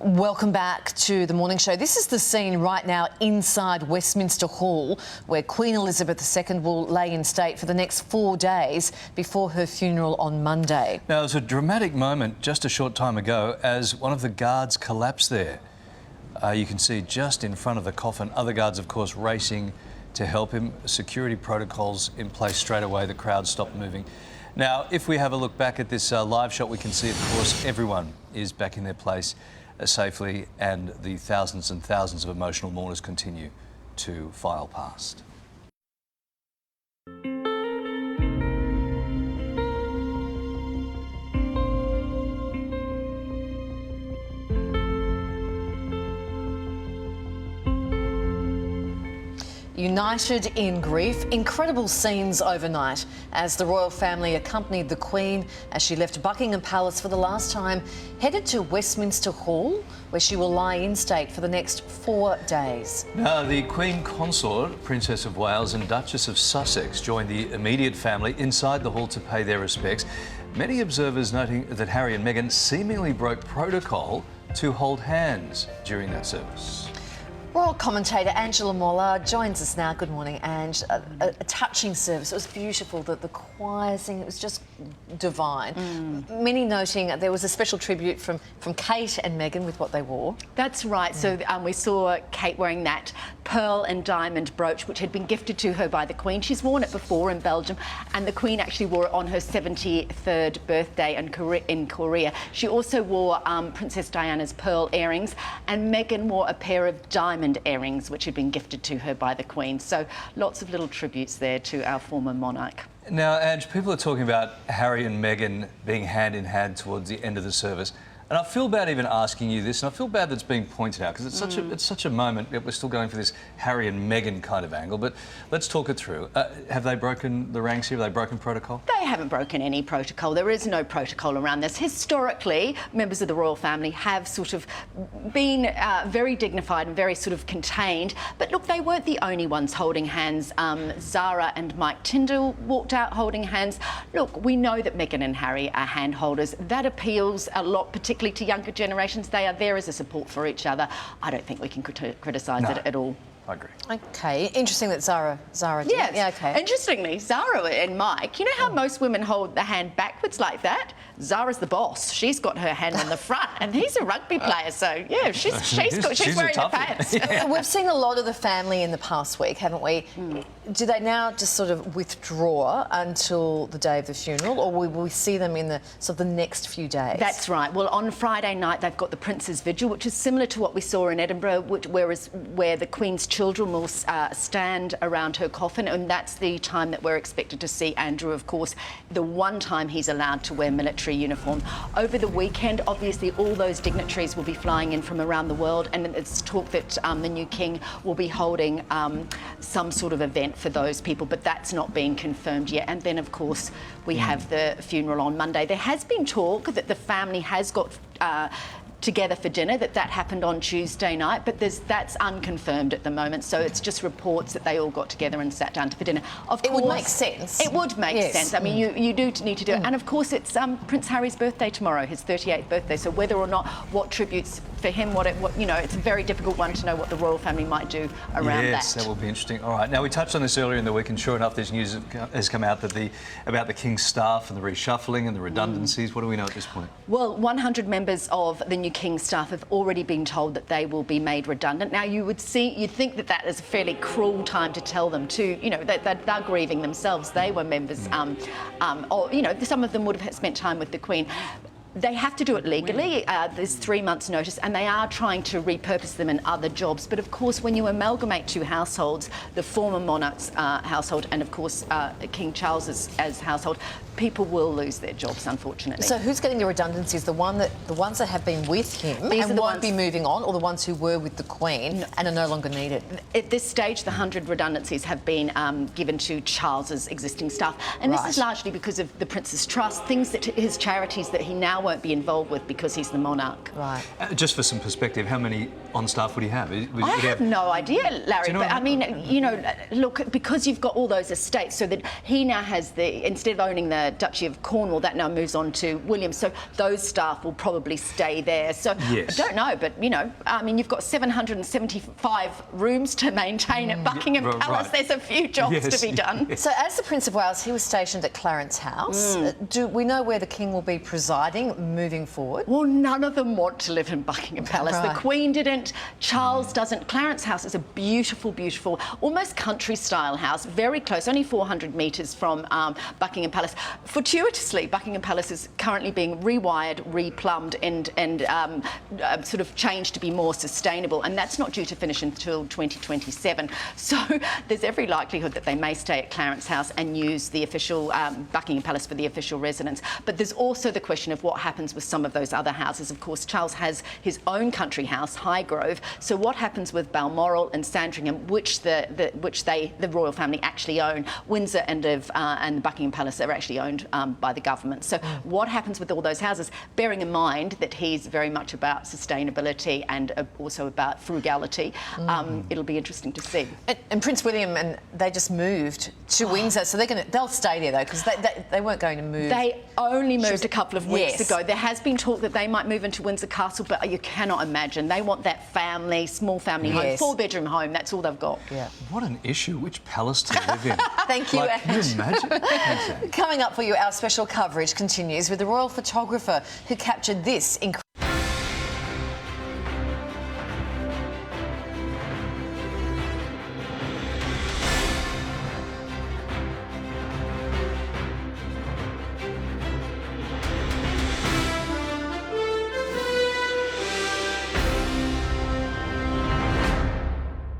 Welcome back to the morning show. This is the scene right now inside Westminster Hall, where Queen Elizabeth II will lay in state for the next 4 days before her funeral on Monday. Now, it was a dramatic moment just a short time ago as one of the guards collapsed there. You can see just in front of the coffin, other guards, of course, racing to help him. Security protocols in place straight away. The crowd stopped moving. Now, if we have a look back at this live shot, we can see, of course, everyone is back in their place safely, and the thousands and thousands of emotional mourners continue to file past. United in grief, incredible scenes overnight as the royal family accompanied the Queen as she left Buckingham Palace for the last time, headed to Westminster Hall, where she will lie in state for the next 4 days. Now, the Queen Consort, Princess of Wales and Duchess of Sussex joined the immediate family inside the hall to pay their respects. Many observers noting that Harry and Meghan seemingly broke protocol to hold hands during that service. Royal commentator Angela Mollard joins us now. Good morning, Ange. A touching service. It was beautiful. The choir singing, it was just divine. Many noting there was a special tribute from Kate and Meghan with what they wore. That's right. So we saw Kate wearing that pearl and diamond brooch, which had been gifted to her by the Queen. She's worn it before in Belgium, and the Queen actually wore it on her 73rd birthday in Korea. She also wore Princess Diana's pearl earrings, and Meghan wore a pair of diamond earrings, which had been gifted to her by the Queen. So lots of little tributes there to our former monarch. Now, Ange, people are talking about Harry and Meghan being hand in hand towards the end of the service. And I feel bad even asking you this, and I feel bad that it's being pointed out, because it's such a moment that we're still going for this Harry and Meghan kind of angle. But let's talk it through. Have they broken the ranks here? Have they broken protocol? They haven't broken any protocol. There is no protocol around this. Historically, members of the royal family have sort of been very dignified and very sort of contained. But look, they weren't the only ones holding hands. Zara and Mike Tyndall walked out holding hands. Look, we know that Meghan and Harry are hand holders. That appeals a lot, particularly to younger generations. They are there as a support for each other. I don't think we can criticise it at all. I agree. Okay, interesting that Zara did. Yes. Yeah, okay. Interestingly, Zara and Mike, you know how most women hold the hand backwards like that? Zara's the boss. She's got her hand on the front, and he's a rugby player, so yeah, she's wearing the pants. We've seen a lot of the family in the past week, haven't we? Do they now just sort of withdraw until the day of the funeral, or will we see them in the sort of the next few days? That's right. Well, on Friday night they've got the Prince's Vigil, which is similar to what we saw in Edinburgh, where the Queen's children will stand around her coffin, and that's the time that we're expected to see Andrew, of course, the one time he's allowed to wear military uniform. Over the weekend, obviously, all those dignitaries will be flying in from around the world, and it's talk that the new king will be holding some sort of event for those people, but that's not being confirmed yet. And then, of course, we have the funeral on Monday. There has been talk that the family has got together for dinner, that happened on Tuesday night, but that's unconfirmed at the moment, so it's just reports that they all got together and sat down for dinner. Of course, it would make sense. It would make sense. I mean, you do need to do it. And of course, it's Prince Harry's birthday tomorrow, his 38th birthday, so whether or not what tributes for him, you know, it's a very difficult one to know what the royal family might do around that. Yes, that will be interesting. All right, now we touched on this earlier in the week, and sure enough, this news has come out that about the King's staff and the reshuffling and the redundancies. What do we know at this point? Well, 100 members of the new King's staff have already been told that they will be made redundant. Now, you'd think that is a fairly cruel time to tell them to, you know, they're grieving themselves. They were members, or, you know, some of them would have spent time with the Queen. They have to do it legally. There's 3 months' notice, and they are trying to repurpose them in other jobs. But of course, when you amalgamate two households, the former monarch's household and of course King Charles's household, people will lose their jobs, unfortunately. So who's getting the redundancies? The ones that have been with him and won't be moving on, or the ones who were with the Queen and are no longer needed? At this stage, the 100 redundancies have been given to Charles's existing staff, and this is largely because of the Prince's Trust, things that his charities that he now now won't be involved with because he's the monarch. Right. Just for some perspective, how many on staff would he have? I have no idea, Larry, but I mean, you know, look, because you've got all those estates, so that he now has instead of owning the Duchy of Cornwall, that now moves on to William, so those staff will probably stay there. So yes. I don't know, but, you know, I mean, you've got 775 rooms to maintain at Buckingham Palace. Right. There's a few jobs to be done. Yes. So as the Prince of Wales, he was stationed at Clarence House. Do we know where the King will be presiding moving forward? Well, none of them want to live in Buckingham Palace. Right. The Queen didn't, Charles doesn't. Clarence House is a beautiful, beautiful, almost country-style house, very close, only 400 metres from Buckingham Palace. Fortuitously, Buckingham Palace is currently being rewired, replumbed and sort of changed to be more sustainable, and that's not due to finish until 2027. So there's every likelihood that they may stay at Clarence House and use the official Buckingham Palace for the official residence. But there's also the question of what happens with some of those other houses. Of course, Charles has his own country house, Highgrove. So what happens with Balmoral and Sandringham, which the royal family actually own? Windsor and the Buckingham Palace are actually owned by the government. So what happens with all those houses? Bearing in mind that he's very much about sustainability and also about frugality, it'll be interesting to see. And Prince William and they just moved to Windsor, so they'll stay there though, because they weren't going to move. They only moved a couple of weeks Yes. ago. There has been talk that they might move into Windsor Castle, but you cannot imagine. They want that family, small family home, Yes. 4-bedroom home. That's all they've got. Yeah. What an issue. Which palace to live in? Thank you, Like, can you imagine? Coming up for you, our special coverage continues with the royal photographer who captured this incredible